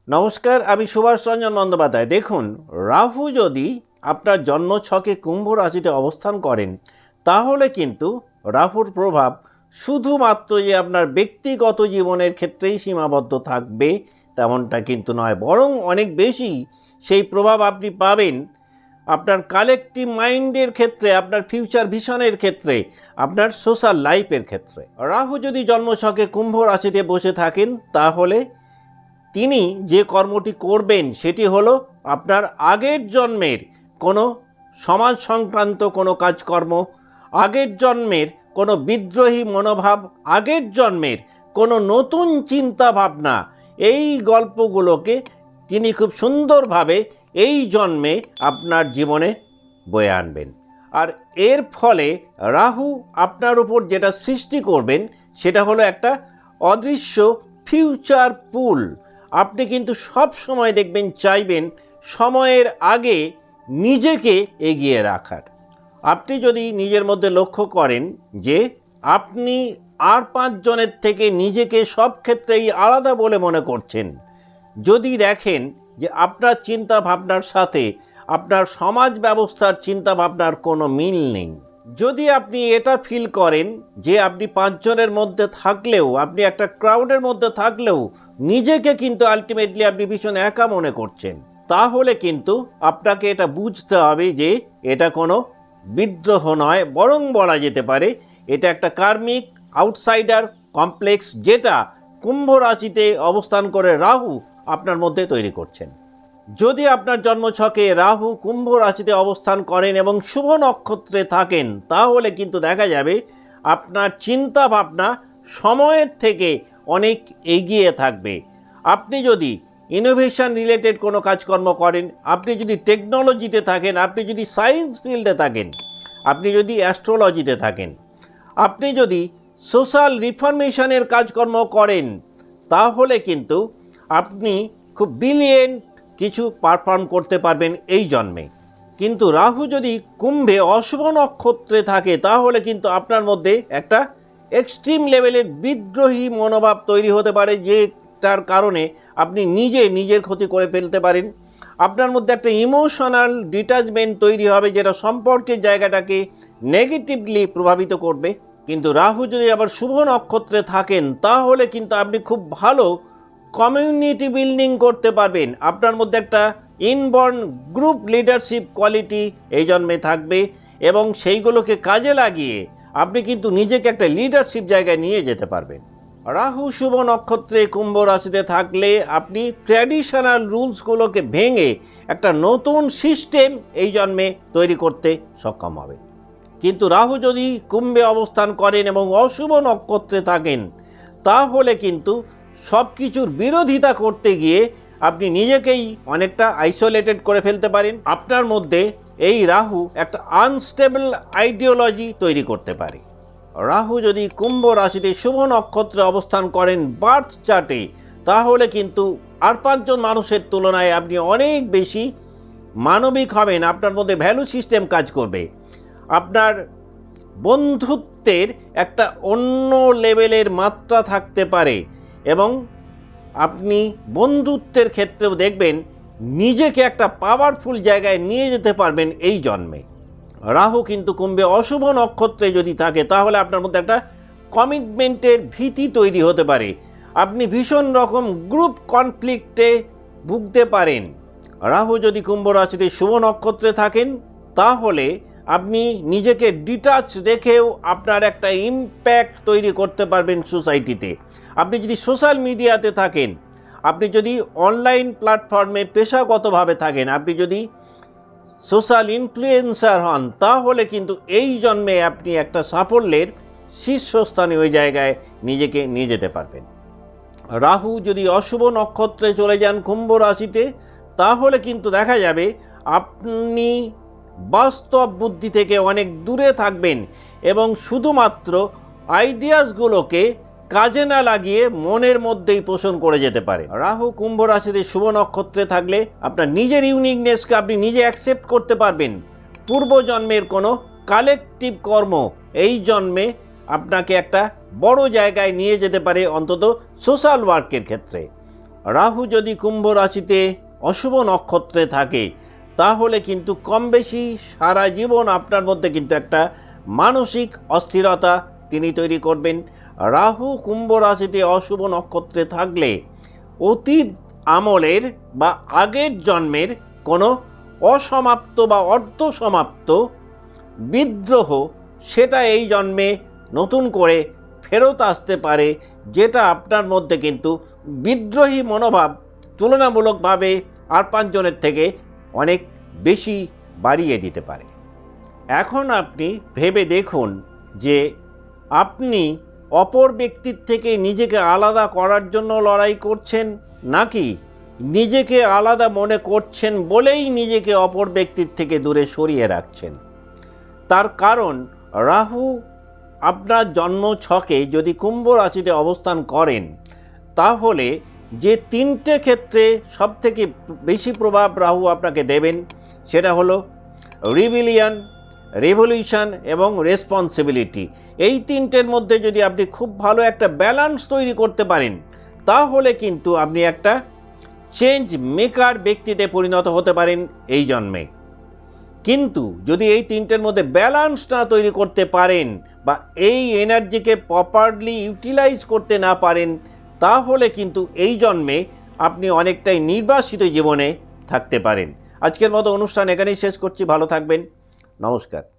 নমস্কার, আমি সুভাষ রঞ্জন বন্দ্যোপাধ্যায়। দেখুন, রাহু যদি আপনার জন্মছকে কুম্ভ রাশিতে অবস্থান করেন, তাহলে কিন্তু রাহুর প্রভাব শুধুমাত্র যে আপনার ব্যক্তিগত জীবনের ক্ষেত্রেই সীমাবদ্ধ থাকবে তেমনটা কিন্তু নয়, বরং অনেক বেশি সেই প্রভাব আপনি পাবেন আপনার কালেকটিভ মাইন্ডের ক্ষেত্রে, আপনার ফিউচার ভিশনের ক্ষেত্রে, আপনার সোশ্যাল লাইফের ক্ষেত্রে। রাহু যদি জন্মছকে কুম্ভ রাশিতে বসে থাকেন, তাহলে তিনি যে কর্মটি করবেন সেটি হলো আপনার আগের জন্মের কোনো সমাজ সংক্রান্ত কোনো কাজকর্ম, আগের জন্মের কোনো বিদ্রোহী মনোভাব, আগের জন্মের কোনো নতুন চিন্তা ভাবনা, এই গল্পগুলোকে তিনি খুব সুন্দরভাবে এই জন্মে আপনার জীবনে বয়ে আনবেন। আর এর ফলে রাহু আপনার উপর যেটা সৃষ্টি করবেন সেটা হলো একটা অদৃশ্য ফিউচার পুল। আপনি কিন্তু সব সময় দেখবেন চাইবেন সময়ের আগে নিজেকে এগিয়ে রাখার। আপনি যদি নিজের মধ্যে লক্ষ্য করেন যে আপনি আর 5 জনের থেকে নিজেকে সব ক্ষেত্রেই আলাদা বলে মনে করছেন, যদি দেখেন যে আপনার চিন্তা ভাবনার সাথে আপনার সমাজ ব্যবস্থার চিন্তা ভাবনার কোনো মিল নেই, যদি আপনি এটা ফিল করেন যে আপনি 5 জনের মধ্যে থাকলেও, আপনি একটা ক্রাউডের মধ্যে থাকলেও নিজেকে কিন্তু আলটিমেটলি আপনি ভীষণ একা মনে করছেন, তাহলে কিন্তু আপনাকে এটা বুঝতে হবে যে এটা কোনো বিদ্রোহ নয়, বরং বলা যেতে পারে এটা একটা কার্মিক আউটসাইডার কমপ্লেক্স, যেটা কুম্ভ রাশিতে অবস্থান করে রাহু আপনার মধ্যে তৈরি করছেন। যদি আপনার জন্মছকে রাহু কুম্ভ রাশিতে অবস্থান করেন এবং শুভ নক্ষত্রে থাকেন, তাহলে কিন্তু দেখা যাবে আপনার চিন্তা ভাবনা সময়ের থেকে অনেক এগিয়ে থাকবে। আপনি যদি ইনোভেশন রিলেটেড কোনো কাজকর্ম করেন, আপনি যদি টেকনোলজিতে থাকেন, আপনি যদি সায়েন্স ফিল্ডে থাকেন, আপনি যদি অ্যাস্ট্রোলজিতে থাকেন, আপনি যদি সোশ্যাল রিফরমেশনের কাজকর্ম করেন, তাহলে কিন্তু আপনি খুব ব্রিলিয়েন্ট কিছু পারফর্ম করতে পারবেন এই জন্মে। কিন্তু রাহু যদি কুম্ভে অশুভ নক্ষত্রে থাকে, তাহলে কিন্তু আপনার মধ্যে একটা এক্সট্রিম লেভেলের বিদ্রোহী মনোভাব তৈরি হতে পারে, যেটার কারণে আপনি নিজের ক্ষতি করে ফেলতে পারেন। আপনার মধ্যে একটা ইমোশনাল ডিটাচমেন্ট তৈরি হবে, যেটা সম্পর্কের জায়গাটাকে নেগেটিভলি প্রভাবিত করবে। কিন্তু রাহু যদি আবার শুভ নক্ষত্রে থাকেন, তাহলে কিন্তু আপনি খুব ভালো কমিউনিটি বিল্ডিং করতে পারবেন। আপনার মধ্যে একটা ইনবর্ন গ্রুপ লিডারশিপ কোয়ালিটি এই জন্মে থাকবে, এবং সেইগুলোকে কাজে লাগিয়ে আপনি কিন্তু নিজেকে একটা লিডারশিপ জায়গায় নিয়ে যেতে পারবেন। রাহু শুভ নক্ষত্রে কুম্ভ রাশিতে থাকলে আপনি ট্র্যাডিশনাল রুলসগুলোকে ভেঙে একটা নতুন সিস্টেম এই জন্মে তৈরি করতে সক্ষম হবে। কিন্তু রাহু যদি কুম্ভে অবস্থান করেন এবং অশুভ নক্ষত্রে থাকেন, তাহলে কিন্তু সব কিছুর বিরোধিতা করতে গিয়ে আপনি নিজেকেই অনেকটা আইসোলেটেড করে ফেলতে পারেন। আপনার মধ্যে এই রাহু একটা আনস্টেবল আইডিওলজি তৈরি করতে পারে। রাহু যদি কুম্ভ রাশিতে শুভ নক্ষত্রে অবস্থান করেন বার্থ চার্টে, তাহলে কিন্তু আর 5 জন মানুষের তুলনায় আপনি অনেক বেশি মানবিক হবেন। আপনার মধ্যে ভ্যালু সিস্টেম কাজ করবে। আপনার বন্ধুত্বের একটা অন্য লেভেলের মাত্রা থাকতে পারে, এবং আপনি বন্ধুত্বের ক্ষেত্রেও দেখবেন নিজেকে একটা পাওয়ারফুল জায়গায় নিয়ে যেতে পারবেন এই জন্মে। রাহু কিন্তু কুম্ভে অশুভ নক্ষত্রে যদি থাকে, তাহলে আপনার মধ্যে একটা কমিটমেন্টের ভীতি তৈরি হতে পারে। আপনি ভীষণ রকম গ্রুপ কনফ্লিক্টে ভুগতে পারেন। রাহু যদি কুম্ভ রাশিতে শুভ নক্ষত্রে থাকেন, তাহলে আপনি নিজেকে ডিটাচ রেখেও আপনার একটা ইম্প্যাক্ট তৈরি করতে পারবেন সোসাইটিতে। আপনি যদি সোশ্যাল মিডিয়াতে থাকেন, আপনি যদি অনলাইন প্ল্যাটফর্মে পেশাগতভাবে থাকেন, আপনি যদি সোশ্যাল ইনফ্লুয়েন্সার হন, তাহলে কিন্তু এই জন্মে আপনি একটা সাফল্যের শীর্ষস্থানে ওই জায়গায় নিজেকে নিয়ে যেতে পারবেন। রাহু যদি অশুভ নক্ষত্রে চলে যান কুম্ভ রাশিতে, তাহলে কিন্তু দেখা যাবে আপনি বাস্তব বুদ্ধি থেকে অনেক দূরে থাকবেন এবং শুধুমাত্র আইডিয়াসগুলোকে কাজে না লাগিয়ে মনের মধ্যেই পোষণ করে যেতে পারে। রাহু কুম্ভ রাশিতে শুভ নক্ষত্রে থাকলে আপনার নিজের ইউনিকনেসকে আপনি নিজে অ্যাকসেপ্ট করতে পারবেন। পূর্বজন্মের কোনো কালেকটিভ কর্ম এই জন্মে আপনাকে একটা বড় জায়গায় নিয়ে যেতে পারে, অন্তত সোশ্যাল ওয়ার্কের ক্ষেত্রে। রাহু যদি কুম্ভ রাশিতে অশুভ নক্ষত্রে থাকে তাহলে কিন্তু কম বেশি সারা জীবন আপনার মধ্যে কিন্তু একটা মানসিক অস্থিরতা তিনি তৈরি করবেন। রাহু কুম্ভ রাশিতে অশুভ নক্ষত্রে থাকলে অতীত আমলের বা আগের জন্মের কোনো অসমাপ্ত বা অর্ধসমাপ্ত বিদ্রোহ সেটা এই জন্মে নতুন করে ফেরত আসতে পারে, যেটা আপনার মধ্যে কিন্তু বিদ্রোহী মনোভাব তুলনামূলকভাবে আর পাঁচজনের থেকে অনেক বেশি বাড়িয়ে দিতে পারে। এখন আপনি ভেবে দেখুন যে আপনি অপর ব্যক্তির থেকে নিজেকে আলাদা করার জন্য লড়াই করছেন, নাকি নিজেকে আলাদা মনে করছেন বলেই নিজেকে অপর ব্যক্তির থেকে দূরে সরিয়ে রাখছেন। তার কারণ রাহু আপনার জন্ম ছকে যদি কুম্ভ রাশিতে অবস্থান করেন তাহলে যে তিনটে ক্ষেত্রে সবথেকে বেশি প্রভাব রাহু আপনাকে দেবেন সেটা হলো রিবিলিয়ন, রেভলিউশন এবং রেসপন্সিবিলিটি। এই তিনটের মধ্যে যদি আপনি খুব ভালো একটা ব্যালেন্স তৈরি করতে পারেন তাহলে কিন্তু আপনি একটা চেঞ্জ মেকার ব্যক্তিতে পরিণত হতে পারেন এই জন্মে। কিন্তু যদি এই তিনটের মধ্যে ব্যালেন্স না তৈরি করতে পারেন বা এই এনার্জিকে প্রপারলি ইউটিলাইজ করতে না পারেন তাহলে কিন্তু এই জন্মে আপনি অনেকটাই নির্বাসিত জীবনে থাকতে পারেন। আজকের মতো অনুষ্ঠান এখানেই শেষ করছি। ভালো থাকবেন। নমস্কার।